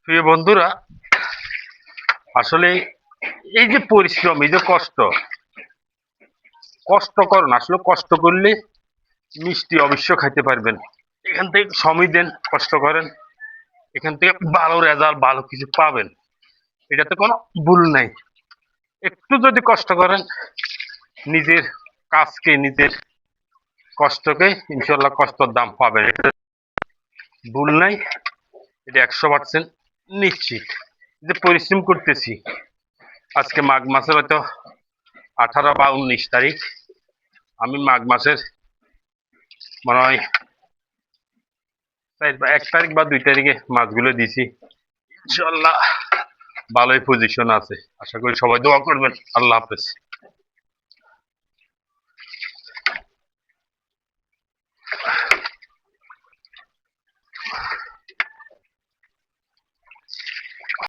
প্রিয় বন্ধুরা, আসলে এই যে পরিশ্রম, এই যে কষ্ট, কষ্ট করুন। আসলে কষ্ট করলে মিষ্টি অবশ্য খাইতে পারবেন। এখান থেকে সময় দেন, কষ্ট করেন, এখান থেকে ভালো রেজাল্ট, ভালো কিছু পাবেন। এটাতে কোনো ভুল নাই। একটু যদি কষ্ট করেন, নিজের কাজকে, নিজের কষ্টকে, ইনশাল্লাহ কষ্টর দাম পাবেন। এটা ভুল নাই, এটা 100% নিশ্চিত। যে পরিশ্রম করতেছি, আজকে মাঘ মাসের হয়তো 18 বা 19 তারিখ। আমি মাঘ মাসের মনে হয় 1 তারিখ বা 2 তারিখে মাছগুলো দিছি। ইনশাল্লাহ ভালোই পজিশন আছে। আশা করি সবাই দোয়া করবেন। আল্লাহ হাফেজ।